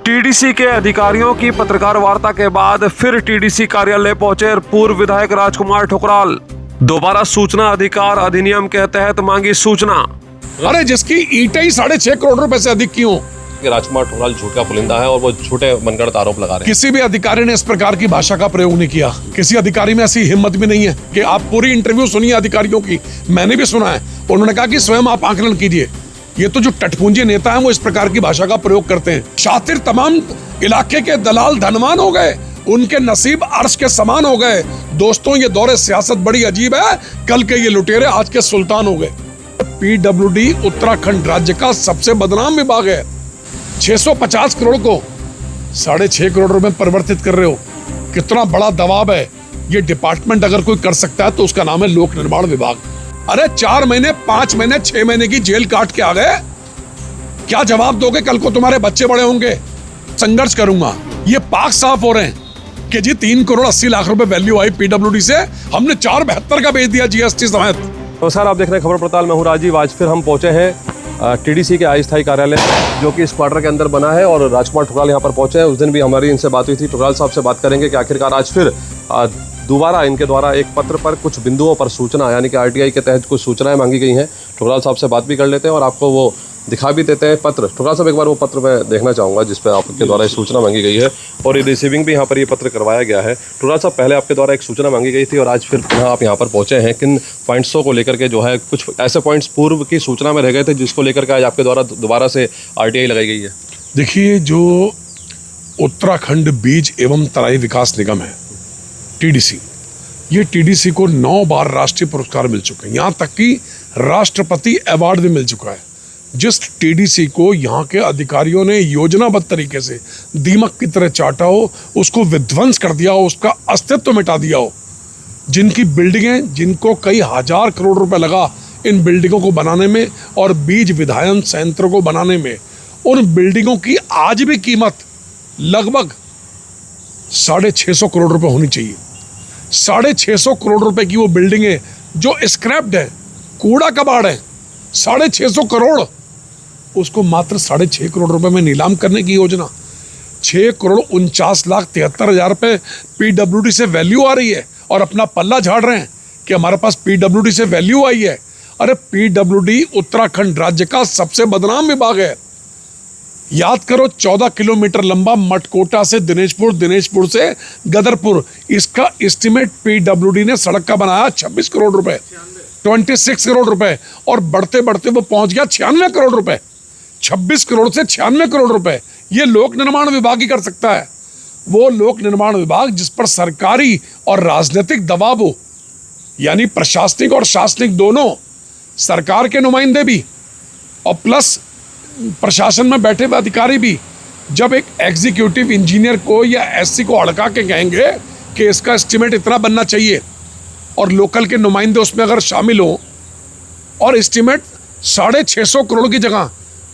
TDC के अधिकारियों की पत्रकार वार्ता के बाद फिर टीडीसी कार्यालय पहुंचे पूर्व विधायक राजकुमार ठुकराल। दोबारा सूचना अधिकार अधिनियम के तहत मांगी सूचना। अरे जिसकी ईंटें ही 6.5 करोड़ रुपए से अधिक की हो। राजकुमार ठुकराल झूठ का पुलिंदा है और वो झूठे मनगढ़ंत आरोप लगा रहे हैं। किसी भी अधिकारी ने इस प्रकार की भाषा का प्रयोग नहीं किया। किसी अधिकारी में ऐसी हिम्मत भी नहीं है कि आप पूरी इंटरव्यू सुनिए अधिकारियों की। मैंने भी सुना है, उन्होंने कहा कि स्वयं आप आकलन कीजिए। ये तो जो टटपुंजी नेता हैं वो इस प्रकार की भाषा का प्रयोग करते हैं। शातिर तमाम इलाके के दलाल धनवान हो गए, उनके नसीब अर्श के समान हो गए। दोस्तों, ये दौरे सियासत बड़ी अजीब है। कल के ये लुटेरे आज के सुल्तान हो गए। पीडब्ल्यूडी उत्तराखंड राज्य का सबसे बदनाम विभाग है। 650 करोड़ को 6.5 करोड़ रुपए परिवर्तित कर रहे हो। कितना बड़ा दबाव है। ये डिपार्टमेंट अगर कोई कर सकता है तो उसका नाम है लोक निर्माण विभाग। अरे 4 महीने, 5 महीने, 6 महीने की जेल काट के आ गए। क्या जवाब दोगे? कल को तुम्हारे बच्चे बड़े होंगे। संघर्ष करूंगा। ये पाक साफ हो रहे हैं कि जी 3 करोड़ 80 लाख रुपए वैल्यू आई पीडब्ल्यूडी से, हमने 4.72 का बेच दिया जीएसटी समेत। तो सर, आप देख रहे हैं खबर पड़ताल में हूं राजीव। आज फिर हम पहुंचे हैं टीडीसी के अस्थायी कार्यालय जो कि इस क्वार्टर के अंदर बना है और राजकुमार ठुकराल यहां पर पहुंचे हैं। उस दिन भी हमारी इनसे बात हुई थी। ठुकराल साहब से बात करेंगे कि आखिरकार आज फिर दोबारा इनके द्वारा एक पत्र पर कुछ बिंदुओं पर सूचना यानी कि आरटीआई के तहत कुछ सूचनाएं मांगी गई हैं। ठुकराल साहब से बात भी कर लेते हैं और आपको वो दिखा भी देते हैं पत्र। ठुकराल साहब, एक बार वो पत्र मैं देखना चाहूँगा जिस पर आपके द्वारा सूचना मांगी गई है और ये रिसीविंग भी यहाँ पर ये पत्र करवाया गया है। ठुकराल साहब, पहले आपके द्वारा एक सूचना मांगी गई थी और आज फिर पुनः आप यहाँ पर पहुँचे हैं। किन पॉइंट्सों को लेकर के जो है, कुछ ऐसे पॉइंट्स पूर्व की सूचना में रह गए थे जिसको लेकर के आज आपके द्वारा दोबारा से आरटीआई लगाई गई है? देखिए, जो उत्तराखंड बीज एवं तराई विकास निगम है टीडीसी, ये टीडीसी को 9 बार राष्ट्रीय पुरस्कार मिल चुके हैं। यहाँ तक कि राष्ट्रपति अवार्ड भी मिल चुका है। जिस टीडीसी को यहाँ के अधिकारियों ने योजनाबद्ध तरीके से दीमक की तरह चाटा हो, उसको विध्वंस कर दिया हो, उसका अस्तित्व मिटा दिया हो, जिनकी बिल्डिंगें, जिनको कई हजार करोड़ रुपए लगा इन बिल्डिंगों को बनाने में और बीज विधायन संयंत्र को बनाने में, उन बिल्डिंगों की आज भी कीमत लगभग 650 करोड़ रुपए होनी चाहिए। 650 करोड़ रुपए की वो बिल्डिंगें जो स्क्रैप्ड है, कूड़ा कबाड़ है, 650 करोड़, उसको मात्र 6.5 करोड़ रुपए में नीलाम करने की योजना। 6 करोड़ 49,73,000 रुपए पीडब्ल्यूडी से वैल्यू आ रही है और अपना पल्ला झाड़ रहे हैं कि हमारे पास पीडब्ल्यूडी से वैल्यू आई है। अरे पीडब्ल्यूडी उत्तराखंड राज्य का सबसे बदनाम विभाग है। याद करो, 14 किलोमीटर लंबा मटकोटा से दिनेशपुर, दिनेशपुर से गदरपुर, इसका एस्टिमेट पीडब्ल्यूडी ने सड़क का बनाया 26 करोड़ रुपए, 26 करोड़ रुपए, और बढ़ते बढ़ते वो पहुंच गया 96 करोड़ रुपए। 26 करोड़ से 96 करोड़ रुपए ये लोक निर्माण विभाग ही कर सकता है। वो लोक निर्माण विभाग जिस पर सरकारी और राजनीतिक दबाव हो, यानी प्रशासनिक और शासनिक दोनों, सरकार के नुमाइंदे भी और प्लस प्रशासन में बैठे हुए अधिकारी भी, जब एक एग्जीक्यूटिव इंजीनियर को या एससी को अड़का के कहेंगे कि इसका एस्टिमेट इतना बनना चाहिए और लोकल के नुमाइंदे उसमें अगर शामिल हो और एस्टिमेट 650 करोड़ की जगह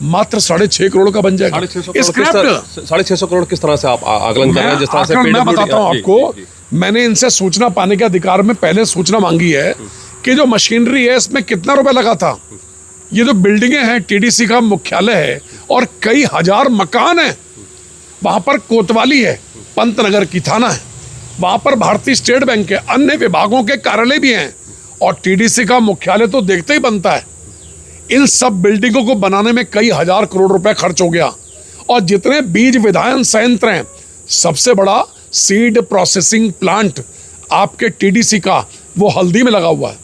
मात्र 6.5 करोड़ का बन जाएगा। 650 करोड़ किस तरह से आप आकलन कर रहे हैं? जिस तरह से मैं बताता हूँ आपको। मैंने इनसे सूचना पाने के अधिकार में पहले सूचना मांगी है कि जो मशीनरी है इसमें कितना रुपए लगा था। ये जो बिल्डिंगें हैं, टीडीसी का मुख्यालय है और कई हजार मकान हैं। वहां पर कोतवाली है, पंतनगर की थाना है, वहां पर भारतीय स्टेट बैंक है, अन्य विभागों के कार्यालय भी हैं और टीडीसी का मुख्यालय तो देखते ही बनता है। इन सब बिल्डिंगों को बनाने में कई हजार करोड़ रुपए खर्च हो गया। और जितने बीज विधायन संयंत्र हैं, सबसे बड़ा सीड प्रोसेसिंग प्लांट आपके टीडीसी का वो हल्दी में लगा हुआ है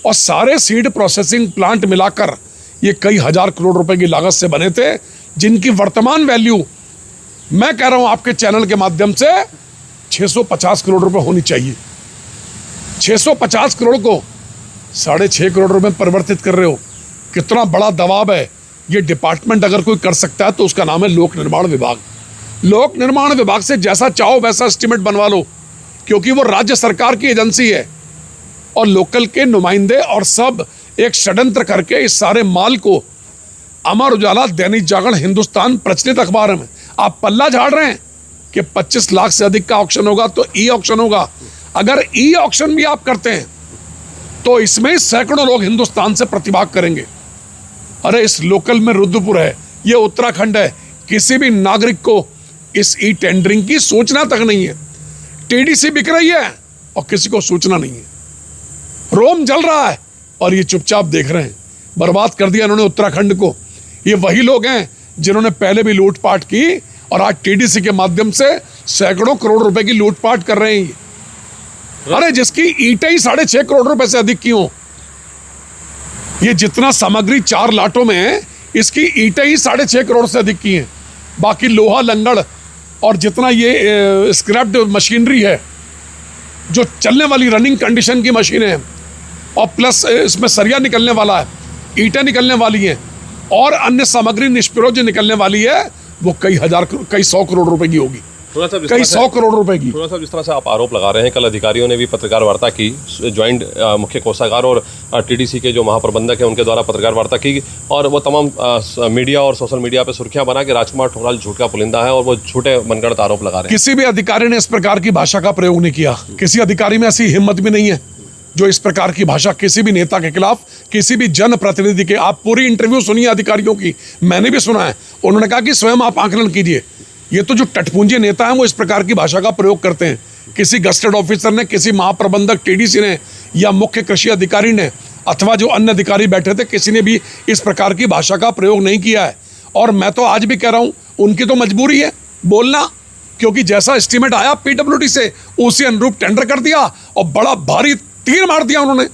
और सारे सीड प्रोसेसिंग प्लांट मिलाकर ये कई हजार करोड़ रुपए की लागत से बने थे, जिनकी वर्तमान वैल्यू मैं कह रहा हूं आपके चैनल के माध्यम से 650 करोड़ रुपए होनी चाहिए। 650 करोड़ को 6.5 करोड़ रुपए परिवर्तित कर रहे हो। कितना बड़ा दबाव है। ये डिपार्टमेंट अगर कोई कर सकता है तो उसका नाम है लोक निर्माण विभाग। लोक निर्माण विभाग से जैसा चाहो वैसा एस्टिमेट बनवा लो, क्योंकि वो राज्य सरकार की एजेंसी है और लोकल के नुमाइंदे और सब एक षड्यंत्र करके इस सारे माल को, अमर उजाला, दैनिक जागरण, हिंदुस्तान, प्रचलित अखबार में आप पल्ला झाड़ रहे हैं कि 25 लाख से अधिक का ऑक्शन होगा तो ई ऑक्शन होगा। अगर ई ऑक्शन भी आप करते हैं तो इसमें सैकड़ों लोग हिंदुस्तान से प्रतिभाग करेंगे। अरे इस लोकल में रुद्रपुर है, ये उत्तराखंड है, किसी भी नागरिक को इस ई टेंडरिंग की सूचना तक नहीं है। टीडीसी बिक रही है और किसी को सूचना नहीं है। रोम जल रहा है और ये चुपचाप देख रहे हैं। बर्बाद कर दिया इन्होंने उत्तराखंड को। ये वही लोग हैं जिन्होंने पहले भी लूटपाट की और आज टीडीसी के माध्यम से सैकड़ों करोड़ रुपए की लूटपाट कर रहे हैं। अरे जिसकी ईंटें ही 6.5 करोड़ रुपए से अधिक की हो। ये जितना सामग्री 4 लाटों में है, इसकी ईंटें ही 6.5 करोड़ से अधिक की हैं। बाकी लोहा लंगड़ और जितना ये स्क्रैप्ड मशीनरी है, जो चलने वाली रनिंग कंडीशन की मशीनें हैं, और प्लस इसमें सरिया निकलने वाला है, ईंटें निकलने वाली हैं और अन्य सामग्री निष्प्रयोज्य जो निकलने वाली है, वो कई 100 करोड़ रुपए की होगी। कई 100 करोड़ रुपए की। थोड़ा सा जिस तरह से आप आरोप लगा रहे हैं, कल अधिकारियों ने भी पत्रकार वार्ता की, ज्वाइंट मुख्य कोषागार और टीडीसी के जो महाप्रबंधक हैं उनके द्वारा पत्रकार वार्ता की, और वो तमाम मीडिया और सोशल मीडिया पे सुर्खियां बना के राजकुमार ठुकराल झूठ का पुलिंदा है और वो झूठे मनगढ़ंत आरोप लगा रहे हैं। किसी भी अधिकारी ने इस प्रकार की भाषा का प्रयोग नहीं किया। किसी अधिकारी में ऐसी हिम्मत भी नहीं है जो इस प्रकार की भाषा किसी भी नेता के खिलाफ, किसी भी जनप्रतिनिधि के। आप पूरी इंटरव्यू सुनिए अधिकारियों की, मैंने भी सुना है। उन्होंने कहा कि स्वयं आप आकलन कीजिए। ये तो जो टटपुंजे नेता हैं वो इस प्रकार की भाषा का प्रयोग करते हैं। किसी गस्टेड ऑफिसर ने, किसी महाप्रबंधक टीडीसी ने या मुख्य कृषि अधिकारी ने अथवा जो अन्य अधिकारी बैठे थे, किसी ने भी इस प्रकार की भाषा का प्रयोग नहीं किया है। और मैं तो आज भी कह रहा हूँ, उनकी तो मजबूरी है बोलना, क्योंकि जैसा एस्टीमेट आया पीडब्ल्यूडी से उसी अनुरूप टेंडर कर दिया और बड़ा भारी तीर मार दिया उन्होंने।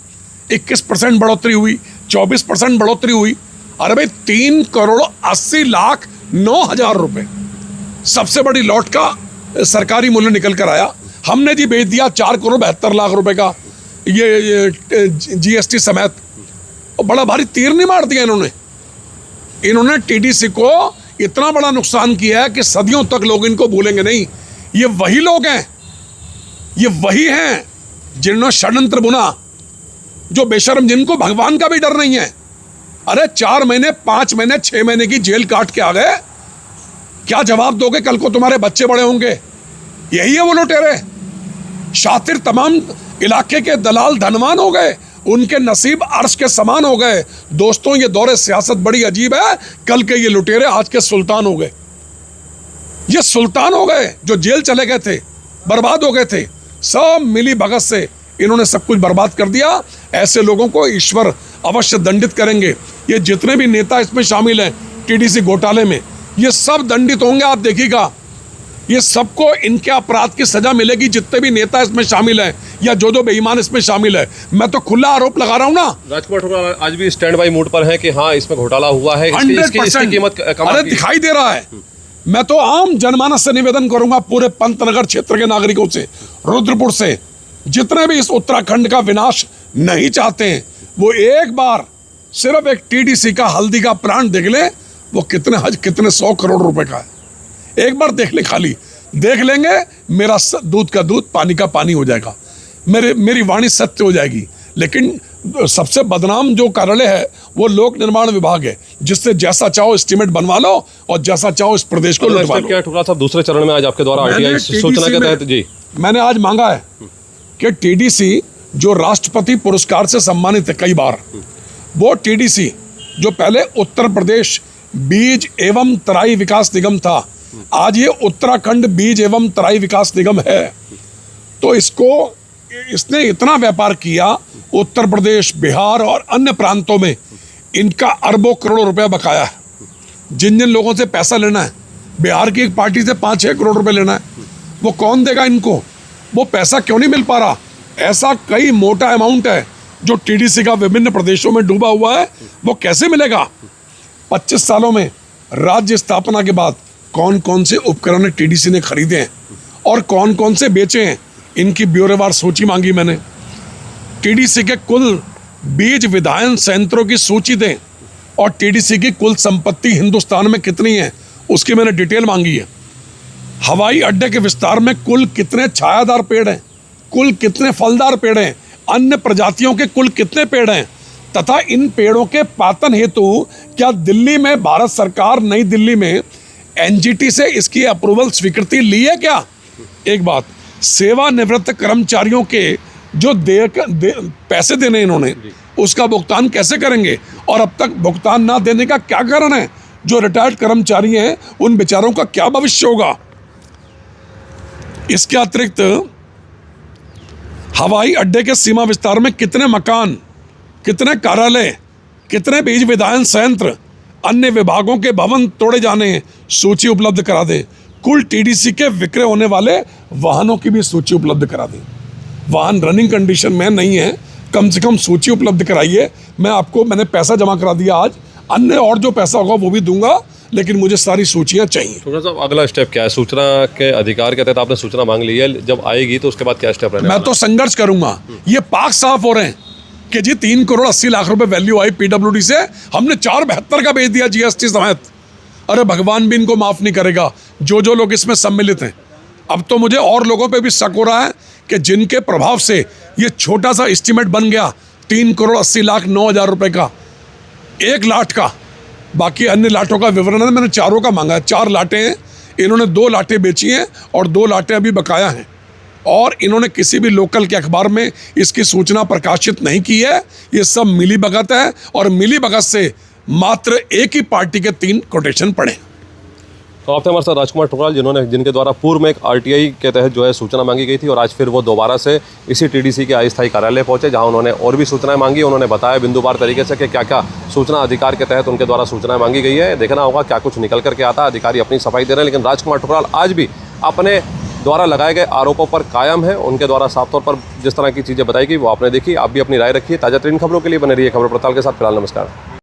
21% बढ़ोतरी हुई, 24% बढ़ोतरी हुई। अरे भाई 3,80,09,000 रुपए सबसे बड़ी लॉट का सरकारी मूल्य निकल कर आया। हमने जी बेच दिया 4,72,00,000 रुपए का ये जीएसटी समेत। और बड़ा भारी तीर नहीं मार दिया इन्होंने टीडीसी को इतना बड़ा नुकसान किया है कि सदियों तक लोग इनको भूलेंगे नहीं। ये वही लोग हैं, ये वही हैं जिन्होंने षड्यंत्र बुना, जो बेशर्म, जिनको भगवान का भी डर नहीं है। अरे 4 महीने, 5 महीने, 6 महीने की जेल काट के आ गए। क्या जवाब दोगे? कल को तुम्हारे बच्चे बड़े होंगे। यही है वो लुटेरे। शातिर तमाम इलाके के दलाल धनवान हो गए, उनके नसीब अर्श के समान हो गए। दोस्तों, ये दौरे सियासत बड़ी अजीब है। कल के ये लुटेरे आज के सुल्तान हो गए। ये सुल्तान हो गए जो जेल चले गए थे, बर्बाद हो गए थे। सब मिली भगत से इन्होंने सब कुछ बर्बाद कर दिया। ऐसे लोगों को ईश्वर अवश्य दंडित करेंगे। ये जितने भी नेता इसमें शामिल हैं टीडीसी घोटाले में, ये सब दंडित होंगे। आप देखिएगा, ये सबको इनके अपराध की सजा मिलेगी, जितने भी नेता इसमें शामिल हैं या जो बेईमान इसमें शामिल है। मैं तो खुला आरोप लगा रहा हूं ना। राजकुमार ठुकराल आज भी स्टैंड बाई मूड पर है कि हाँ, इसमें घोटाला हुआ है, इसकी कीमत कम। अरे दिखाई दे रहा है। मैं तो आम जनमानस से निवेदन करूंगा, पूरे पंतनगर क्षेत्र के नागरिकों से, रुद्रपुर से, जितने भी इस उत्तराखंड का विनाश नहीं चाहते हैं, वो एक बार सिर्फ एक टीडीसी का हल्दी का प्लांट देख ले। वो कितने 100 करोड़ रुपए का है। एक बार देख ले, खाली देख लेंगे, मेरा दूध का दूध, पानी का पानी हो जाएगा। मेरी वाणी सत्य हो जाएगी। लेकिन सबसे बदनाम जो कार्यालय है वो लोक निर्माण विभाग है, जिससे जैसा चाहो एस्टीमेट बनवा लो और जैसा चाहो इस प्रदेश को लुटवा लो। क्या ठुकराल साहब, दूसरे चरण में आज आपके द्वारा आरटीआई सूचना के तहत जी मैंने आज मांगा है कि टीडीसी जो राष्ट्रपति पुरस्कार से सम्मानित है कई बार, वो टीडीसी जो पहले उत्तर प्रदेश बीज एवं तराई विकास निगम था, आज ये उत्तराखंड बीज एवं तराई विकास निगम है। तो इसने इतना व्यापार किया उत्तर प्रदेश, बिहार और अन्य प्रांतों में, इनका अरबों करोड़ों रुपया बकाया है। जिन जिन लोगों से पैसा लेना है, बिहार की एक पार्टी से 5-6 करोड़ रुपए लेना है, वो कौन देगा इनको? वो पैसा क्यों नहीं मिल पा रहा? ऐसा कई मोटा अमाउंट है जो टीडीसी का विभिन्न प्रदेशों में डूबा हुआ है, वो कैसे मिलेगा? 25 सालों में राज्य स्थापना के बाद कौन कौन से उपकरण टीडीसी ने खरीदे हैं और कौन कौन से बेचे हैं, इनकी ब्यौरेवार सूची मांगी मैंने। टीडीसी के कुल बीज विधायन संयंत्रों की सूची दें और टीडीसी की कुल संपत्ति हिंदुस्तान में कितनी है उसकी मैंने डिटेल मांगी है। हवाई अड्डे के विस्तार में कुल कितने छायादार पेड़ हैं, कुल कितने फलदार पेड़ हैं, अन्य प्रजातियों के कुल कितने पेड़ हैं, तथा इन पेड़ों के पातन हेतु क्या दिल्ली में भारत सरकार, नई दिल्ली में एनजीटी से इसकी अप्रूवल स्वीकृति ली है क्या? एक बात, सेवानिवृत्त कर्मचारियों के जो पैसे देने इन्होंने, उसका भुगतान कैसे करेंगे और अब तक भुगतान ना देने का क्या कारण है? जो रिटायर्ड कर्मचारी हैं उन बेचारों का क्या भविष्य होगा। इसके अतिरिक्त हवाई अड्डे के सीमा विस्तार में कितने मकान, कितने कार्यालय, कितने बीज विधायन संयंत्र, अन्य विभागों के भवन तोड़े जाने हैं, सूची उपलब्ध करा दें। कुल टीडीसी के विक्रय होने वाले वाहनों की भी सूची उपलब्ध करा दें। वाहन रनिंग कंडीशन में नहीं है, कम से कम सूची उपलब्ध कराइए। मैंने पैसा जमा करा दिया आज, अन्य और जो पैसा होगा वो भी दूंगा, लेकिन मुझे सारी सूचियां चाहिए। ठुकराल साहब, अगला स्टेप क्या है? सूचना के अधिकार के तहत आपने सूचना मांग ली है, जब आएगी तो उसके बाद क्या स्टेप रहने मैं तो संघर्ष करूंगा। ये पाक साफ हो रहे हैं कि जी 3 करोड़ 80 लाख रुपए वैल्यू आई पीडब्ल्यूडी से, हमने 472 का बेच दिया जीएसटी समेत। अरे भगवान भी इनको माफ नहीं करेगा, जो लोग इसमें सम्मिलित हैं। अब तो मुझे और लोगों पे भी शक हो रहा है कि जिनके प्रभाव से ये छोटा सा एस्टीमेट बन गया 3 करोड़ 80 लाख 9 हजार रुपए का, 1 लाट का। बाकी अन्य लाटों का विवरण है, मैंने चारों का मांगा है। 4 लाटें हैं, इन्होंने 2 लाटें बेची हैं और 2 लाटें अभी बकाया हैं, और इन्होंने किसी भी लोकल के अखबार में इसकी सूचना प्रकाशित नहीं की है। ये सब मिली भगत है, और मिली भगत से मात्र एक ही पार्टी के 3 कोटेशन पड़े। तो आप थे हमारे साथ राजकुमार ठुकराल, जिनके द्वारा पूर्व में एक आरटीआई के तहत जो है सूचना मांगी गई थी, और आज फिर वो दोबारा से इसी टीडीसी के अस्थायी कार्यालय पहुंचे, जहां उन्होंने और भी सूचनाएं मांगी। उन्होंने बताया बिंदुवार तरीके से कि क्या क्या सूचना अधिकार के तहत उनके द्वारा सूचनाएं मांगी गई है। देखना होगा क्या कुछ निकल करके आता है। अधिकारी अपनी सफाई दे रहे हैं, लेकिन राजकुमार ठुकराल आज भी अपने द्वारा लगाए गए आरोपों पर कायम है। उनके द्वारा साफ तौर पर जिस तरह की चीज़ें बताई गई वो आपने देखी। आप भी अपनी राय रखिए। ताज़ा तरीन खबरों के लिए बने रहिए खबर पड़ताल के साथ। फिलहाल नमस्कार।